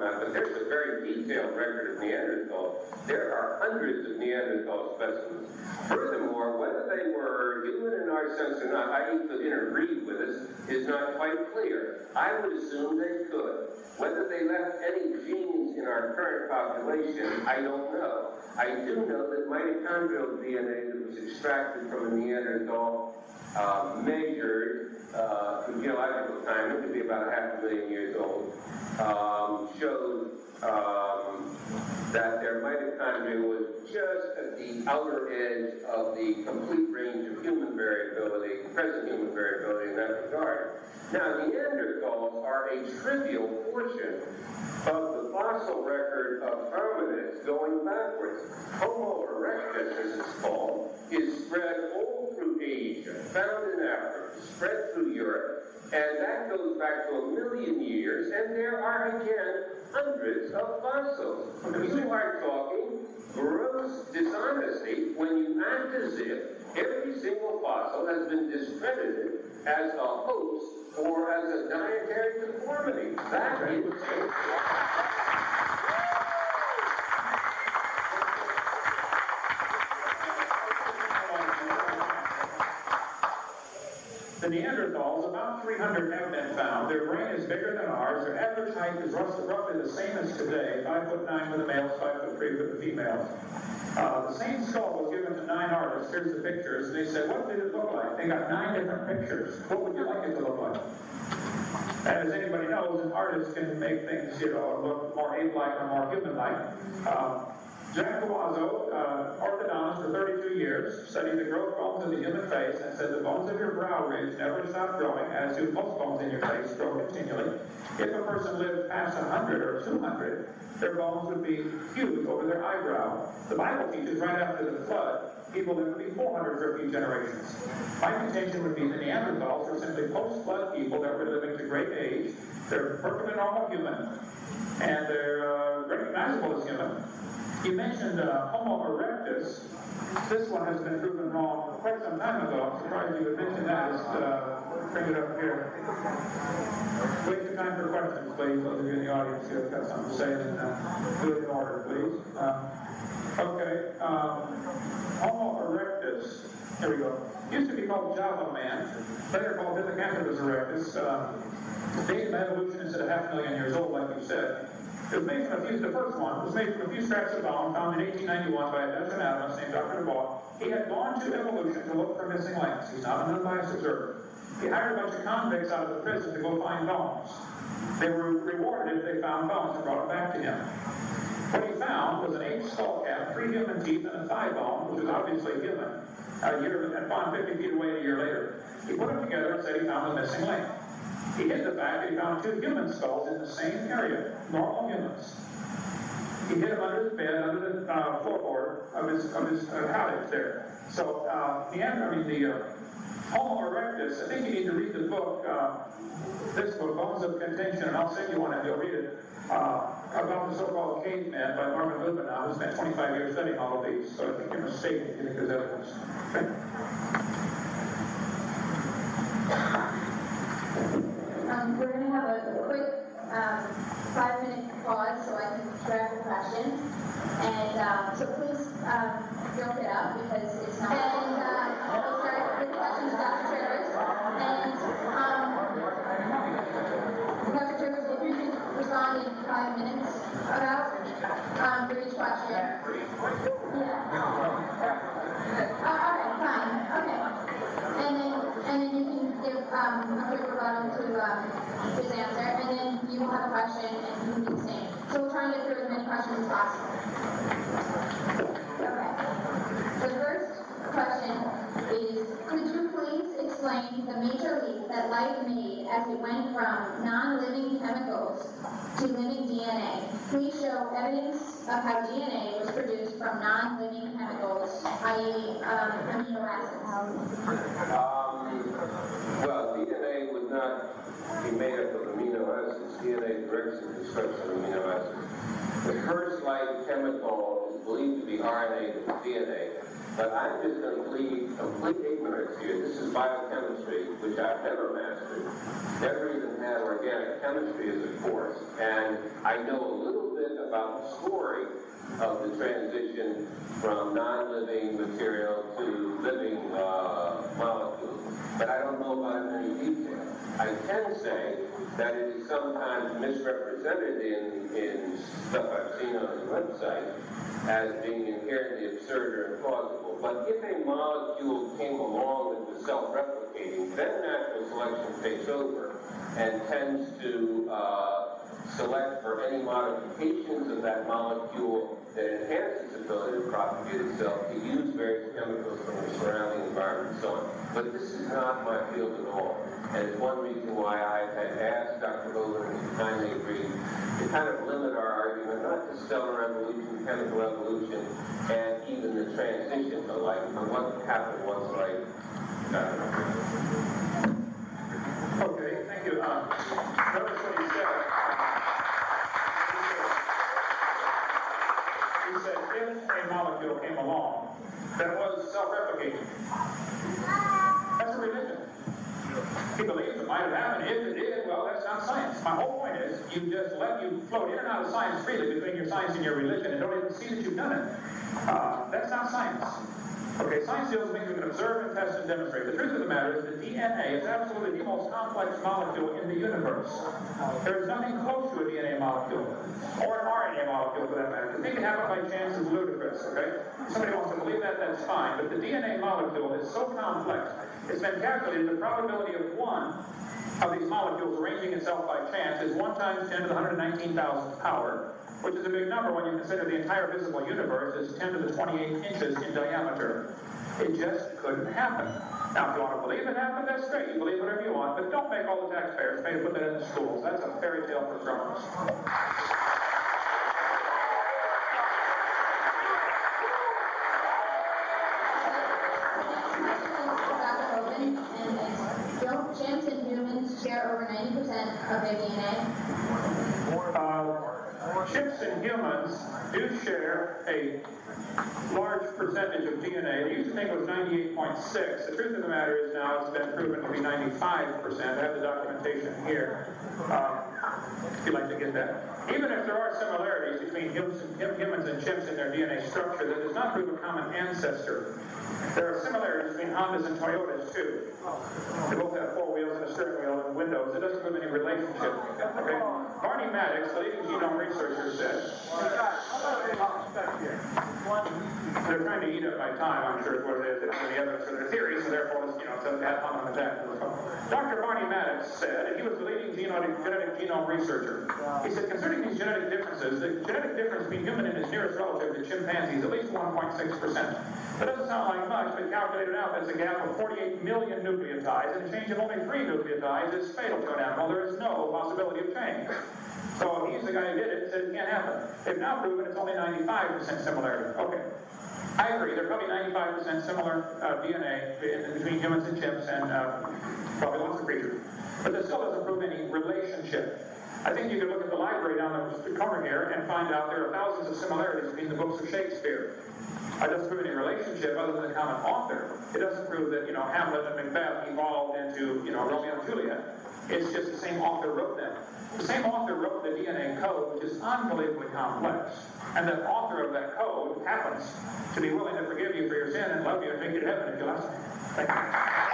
not, but there's a very detailed record of Neanderthal. There are hundreds of Neanderthal specimens. Furthermore, whether they were human in our sense or not, i.e. could interbreed with us, is not quite clear. I would assume they could. Whether they left any genes in our current population, I don't know. I do know that mitochondrial DNA that was extracted from a Neanderthal measured through geological time, it could be about 500,000 years old, showed that their mitochondria was just at the outer edge of the complete range of human variability, present human variability in that regard. Now, Neanderthals are a trivial portion of the fossil record of hominids going backwards. Homo erectus, as it's called, is spread all through Asia, found in Africa, spread through Europe, and that goes back to 1 million years, and there are again hundreds of fossils. You are talking gross dishonesty when you act as if every single fossil has been discredited as a hoax or as a dietary conformity. That is the Neanderthals, about 300 have been found. Their brain is bigger than ours. Their average height is roughly the same as today, 5'9" for the males, 5'3" for the females. The same skull was given to 9 artists. Here's the pictures. They said, what did it look like? They got 9 different pictures. What would you like it to look like? And as anybody knows, an artist can make things, look more ape-like or more human-like. Jack Cavazzo, orthodontist for 32 years, studied the growth bones of the human face and said the bones of your brow ridge never stop growing, as do most bones in your face grow continually. If a person lived past 100 or 200, their bones would be huge over their eyebrow. The Bible teaches right after the flood, people lived to be 400 for a few generations. My contention would be the Neanderthals were simply post-flood people that were living to great age. They're perfectly normal human, and they're recognizable as human. He mentioned Homo erectus. This one has been proven wrong quite some time ago. I'm surprised you would mention that. Just bring it up here. Wait your time for questions, please. Those of you in the audience who have got something to say, then do it in order, please. Okay. Homo erectus. Here we go. Used to be called Java man. Later called Pithecanthropus erectus. The date of evolution is at 500,000 years old, like you said. It was made from the first one was made from a few scraps of bone found in 1891 by a Dutch anatomist named Dr. DeVos. He had gone to evolution to look for missing links. He's not an unbiased observer. He hired a bunch of convicts out of the prison to go find bones. They were rewarded if they found bones and brought them back to him. What he found was an ape skull cap, 3 human teeth, and a thigh bone, which was obviously human. And found 50 feet away a year later. He put them together and said he found the missing link. He hid the fact that he found 2 human skulls in the same area, normal humans. He hid them under his bed, under the floorboard of his cottage there. So the Homo erectus, I think you need to read the book, this book, Bones of Contention, and I'll send you one if you'll read it, about the so-called caveman by Norman Lubenow, who spent 25 years studying all of these. So I think you're mistaken if you think there's evidence. Okay. We're going to have a quick 5-minute pause so I can grab the questions. And so please don't get up because it's not. And we'll start with questions to Dr. Travers. And Dr. Travers, if you could respond in 5 minutes about for each question. Yeah. All right, fine. Okay. And then you can give a quick rebuttal to his answer, and then you will have a question and you can do the same. So we'll try and get through as many questions as possible. Okay. The first question is, could you please explain the major leap that life made as it went from non-living chemicals to living DNA? Please show evidence of how DNA was produced from non-living chemicals, i.e. amino acids. Well, DNA would not be made up of amino acids. DNA directs the construction of amino acids. The first light chemical is believed to be RNA to DNA, but I'm just going to plead complete ignorance here. This is biochemistry, which I've never mastered. Never even had organic chemistry as a course, and I know a little bit about the story of the transition from non-living material to living molecules, but I don't know about it in any detail. I can say that it is sometimes misrepresented in stuff I've seen on his website as being inherently absurd or implausible. But if a molecule came along that was self-replicating, then natural selection takes over and tends to select for any modifications of that molecule that enhance its ability to propagate itself, to use various chemicals from the surrounding environment and so on. But this is not my field at all. And it's one reason why I had asked Dr. Hogan, and he kindly agreed, to kind of limit our argument, not to stellar evolution, chemical evolution, and even the transition to life, but what happened once life got it. Okay, thank you. Notice what he said. He said, if a molecule came along that was self-replicating, that's a religion. He believes it might have happened. If it did, well, that's not science. My whole point is, you float in and out of science freely between your science and your religion and don't even see that you've done it. That's not science. Okay, science deals with things we can observe and test and demonstrate. The truth of the matter is that DNA is absolutely the most complex molecule in the universe. There is nothing close to a DNA molecule, or an RNA molecule for that matter. To think it happened by chance is ludicrous, okay? If somebody wants to believe that, that's fine. But the DNA molecule is so complex, it's been calculated the probability of one of these molecules arranging itself by chance is 1 times 10 to the 119,000th power, which is a big number when you consider the entire visible universe is 10 to the 28 inches in diameter. It just couldn't happen. Now, if you want to believe it happened, that's great. You believe whatever you want, but don't make all the taxpayers pay to put that in the schools. That's a fairy tale for drunks. Don't chimps and humans share over 90% of their DNA? Chimps and humans do share a large percentage of DNA. They used to think it was 98.6. The truth of the matter is now it's been proven to be 95%. I have the documentation here, if you'd like to get that. Even if there are similarities between humans and chimps in their DNA structure, that does not prove a common ancestor. There are similarities between Hondas and Toyotas, too. They both have 4 wheels and a steering wheel and windows. It doesn't prove any relationship. Okay? Barney Maddox, the leading genome researcher, said, they're trying to eat up my time, I'm sure, is what it is. It's the evidence for their theory, so therefore, it's a bad pun on the back. Dr. Barney Maddox said, and he was the leading genetic genome researcher, he said, concerning these genetic differences, the genetic difference between human and his nearest relative, the chimpanzee, is at least 1.6%. That doesn't sound like much, but calculated out, that's a gap of 48 million nucleotides, and a change of only 3 nucleotides is fatal to an animal. There is no possibility of change. So he's the guy who did it and said it can't happen. They've now proven it's only 95% similarity. Okay. I agree, there are probably 95% similar DNA between humans and chimps and probably lots of creatures. But that still doesn't prove any relationship. I think you could look at the library down the corner here and find out there are thousands of similarities between the books of Shakespeare. It doesn't prove any relationship other than a common author. It doesn't prove that, Hamlet and Macbeth evolved into, Romeo and Juliet. It's just the same author wrote them. The same author wrote the DNA code, which is unbelievably complex. And the author of that code happens to be willing to forgive you for your sin and love you and take you to heaven if you ask him. Thank you.